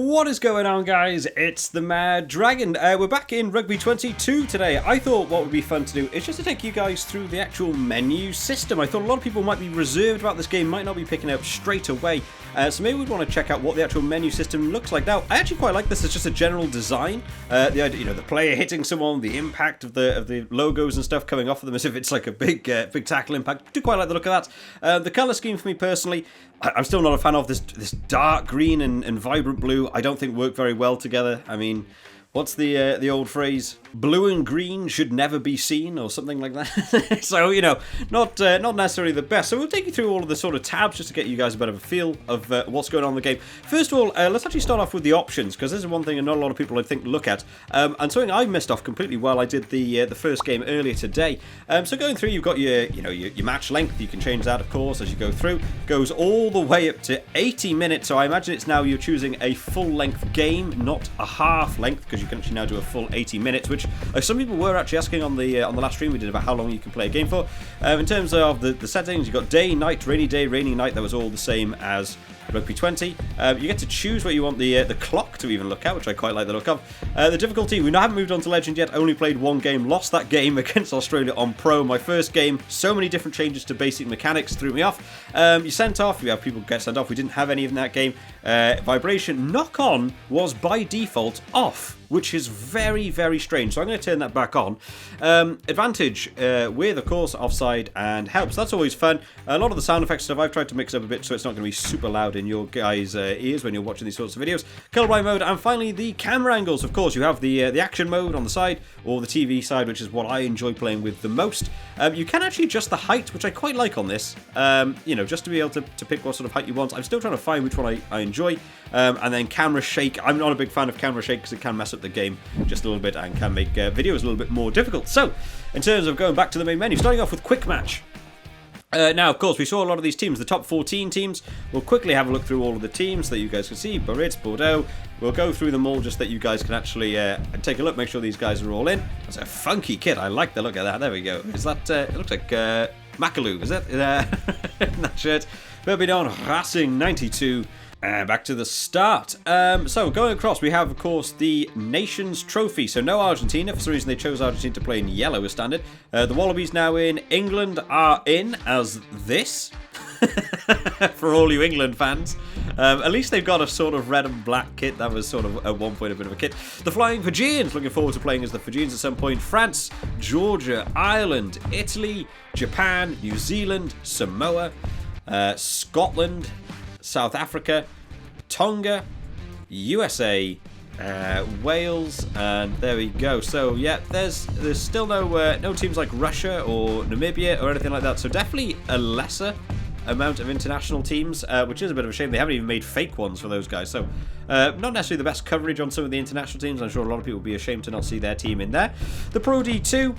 What is going on, guys? It's the Mad Dragon. We're back in Rugby 22 today. I thought what would be fun to do is just to take you guys through the actual menu system. I thought a lot of people might be reserved about this game, might not be picking it up straight away. So maybe we'd want to check out what the actual menu system looks like. Now, I actually quite like this as just a general design. The idea, the player hitting someone, the impact of the logos and stuff coming off of them as if it's like a big tackle impact. Do quite like the look of that. The colour scheme for me personally, I'm still not a fan of this dark green and vibrant blue. I don't think work very well together. I mean, what's the old phrase? Blue and green should never be seen, or something like that. So, not necessarily the best. So we'll take you through all of the sort of tabs just to get you guys a bit of a feel of what's going on in the game. First of all, let's actually start off with the options, because this is one thing not a lot of people, I think, look at. And something I missed off completely while I did the first game earlier today. So going through, you've got your match length. You can change that, of course, as you go through. Goes all the way up to 80 minutes. So I imagine it's now you're choosing a full-length game, not a half-length, because you can actually now do a full 80 minutes, which some people were actually asking on the last stream we did about how long you can play a game for. In terms of the settings, you've got day, night, rainy day, rainy night. That was all the same as Rugby 20. You get to choose what you want the clock to even look at, which I quite like the look of. The difficulty, we haven't moved on to Legend yet. Only played one game, lost that game against Australia on Pro. My first game, so many different changes to basic mechanics, threw me off. You sent off, we have people get sent off. We didn't have any in that game. Vibration, knock on was by default off, which is very, very strange. So I'm going to turn that back on. Advantage with, of course, offside and helps. That's always fun. A lot of the sound effects stuff I've tried to mix up a bit so it's not going to be super loud in your guys' ears when you're watching these sorts of videos. Colorblind mode, and finally the camera angles. Of course, you have the action mode on the side, or the TV side, which is what I enjoy playing with the most. You can actually adjust the height, which I quite like on this. Just to be able to pick what sort of height you want. I'm still trying to find which one I enjoy. And then camera shake. I'm not a big fan of camera shake because it can mess up the game just a little bit and can make videos a little bit more difficult. So, in terms of going back to the main menu, starting off with quick match. Now, of course, we saw a lot of these teams, the top 14 teams. We'll quickly have a look through all of the teams that you guys can see. Biarritz, Bordeaux. We'll go through them all just that you guys can actually take a look, make sure these guys are all in. That's a funky kit. I like the look of that. There we go. Is that, it looks like Macalou, is it? That shirt. Bourbon Racing 92. Back to the start. So going across, we have, of course, the Nations Trophy. So no Argentina. For some reason, they chose Argentina to play in yellow as standard. The Wallabies now in. England are in as this. For all you England fans. At least they've got a sort of red and black kit. That was sort of at one point a bit of a kit. The Flying Fijians. Looking forward to playing as the Fijians at some point. France, Georgia, Ireland, Italy, Japan, New Zealand, Samoa, Scotland, South Africa, Tonga, USA, Wales, and there we go. So yeah, there's still no teams like Russia or Namibia or anything like that. So definitely a lesser amount of international teams, which is a bit of a shame. They haven't even made fake ones for those guys. So not necessarily the best coverage on some of the international teams. I'm sure a lot of people will be ashamed to not see their team in there. The Pro D2,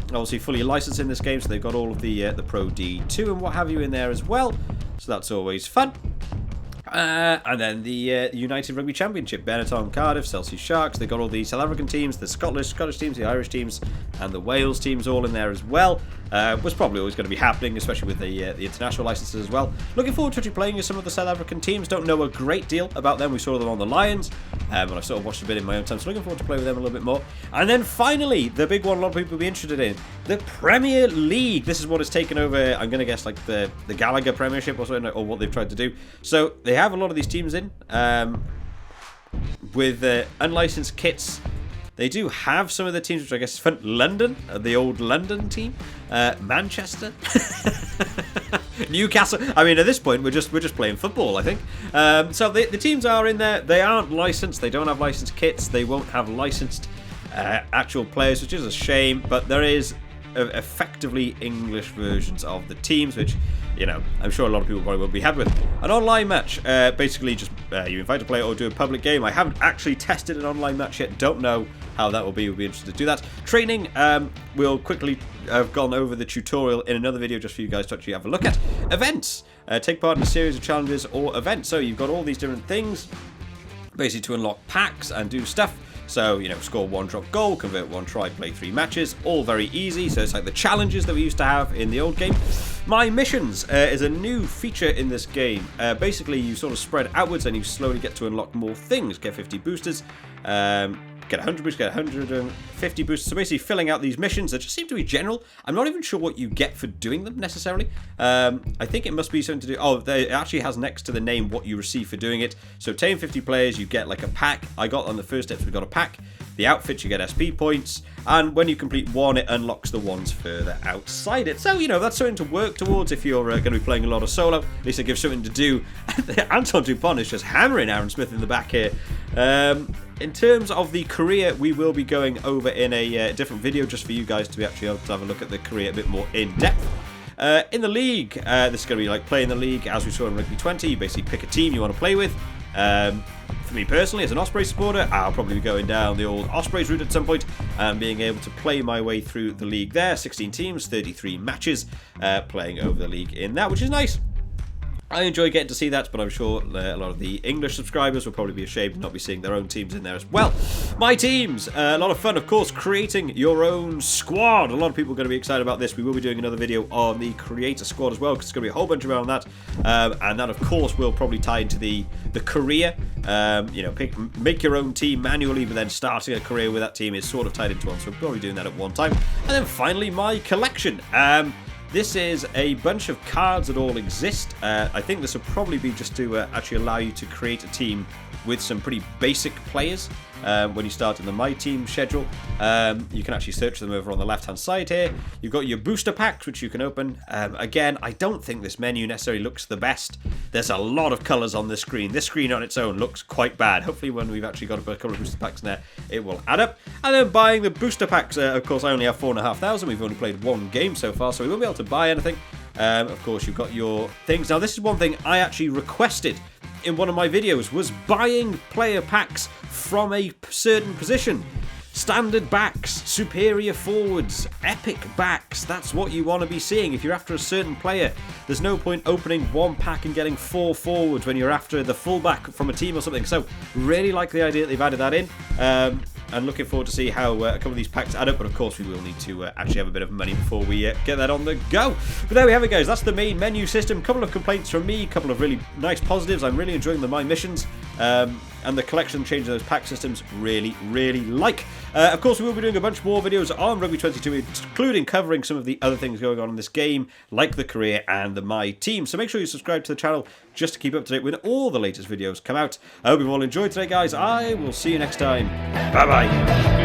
obviously fully licensed in this game, so they've got all of the Pro D2 and what have you in there as well. So that's always fun. And then the United Rugby Championship, Benetton, Cardiff, Chelsea Sharks. They've got all the South African teams, the Scottish teams, the Irish teams, and the Wales teams all in there as well. Was probably always going to be happening, especially with the international licenses as well. Looking forward to actually playing with some of the South African teams. Don't know a great deal about them. We saw them on the Lions, but I've sort of watched a bit in my own time, so looking forward to playing with them a little bit more. And then finally, the big one a lot of people will be interested in, the Premier League. This is what has taken over, I'm going to guess, like the Gallagher Premiership or something, or what they've tried to do. So they have a lot of these teams in with unlicensed kits. They do have some of the teams, which I guess is fun. London, the old London team, Manchester, Newcastle. I mean, at this point, we're just playing football, I think. So the teams are in there. They aren't licensed. They don't have licensed kits. They won't have licensed actual players, which is a shame. But there is effectively English versions of the teams, which, I'm sure a lot of people probably won't be happy with. An online match, basically just you invite a player or do a public game. I haven't actually tested an online match yet. Don't know how that will be. We'll be interested to do that. Training, we'll quickly have gone over the tutorial in another video just for you guys to actually have a look at. Events, take part in a series of challenges or events. So you've got all these different things, basically to unlock packs and do stuff. So, score one drop goal, convert one try, play 3 matches, all very easy. So it's like the challenges that we used to have in the old game. My missions is a new feature in this game. Basically, you sort of spread outwards and you slowly get to unlock more things. Get 50 boosters, get 100 boosters, get 150 boosters. So basically filling out these missions that just seem to be general. I'm not even sure what you get for doing them necessarily. I think it must be something to do... Oh, it actually has next to the name what you receive for doing it. So obtain 50 players, you get like a pack. I got on the first steps, we got a pack. The outfits, you get SP points, and when you complete one, it unlocks the ones further outside it. So, you know, that's something to work towards if you're going to be playing a lot of solo. At least it gives something to do. Anton Dupont is just hammering Aaron Smith in the back here. In terms of the career, we will be going over in a different video just for you guys to be actually able to have a look at the career a bit more in depth. In the league, this is going to be like playing the league as we saw in Rugby 20. You basically pick a team you want to play with. For me personally, as an Osprey supporter, I'll probably be going down the old Ospreys route at some point and being able to play my way through the league there. 16 teams, 33 matches, playing over the league in that, which is nice. I enjoy getting to see that, but I'm sure a lot of the English subscribers will probably be ashamed to not be seeing their own teams in there as well. My teams, a lot of fun, of course, creating your own squad. A lot of people are going to be excited about this. We will be doing another video on the creator squad as well, because there's going to be a whole bunch around that. And that, of course, will probably tie into the career. You know, make your own team manually, but then starting a career with that team is sort of tied into one. So we'll probably be doing that at one time. And then finally, my collection. This is a bunch of cards that all exist. I think this will probably be just to actually allow you to create a team with some pretty basic players when you start in the My Team schedule. You can actually search them over on the left-hand side here. You've got your booster packs, which you can open. Again, I don't think this menu necessarily looks the best. There's a lot of colours on this screen. This screen on its own looks quite bad. Hopefully when we've actually got a couple of booster packs in there, it will add up. And then buying the booster packs. Of course, I only have 4,500. We've only played one game so far, so we won't be able to buy anything. Of course, you've got your things. Now, this is one thing I actually requested in one of my videos, was buying player packs from a certain position. Standard backs, superior forwards, epic backs. That's what you want to be seeing. If you're after a certain player, there's no point opening one pack and getting 4 forwards when you're after the fullback from a team or something. So really like the idea that they've added that in. And looking forward to see how a couple of these packs add up. But of course, we will need to actually have a bit of money before we get that on the go. But there we have it, guys. That's the main menu system. Couple of complaints from me, couple of really nice positives. I'm really enjoying the My Missions. And the collection change of those pack systems, really, really like. Of course, we will be doing a bunch more videos on Rugby 22, including covering some of the other things going on in this game, like the career and the My Team. So make sure you subscribe to the channel just to keep up to date when all the latest videos come out. I hope you've all enjoyed today, guys. I will see you next time. Bye-bye.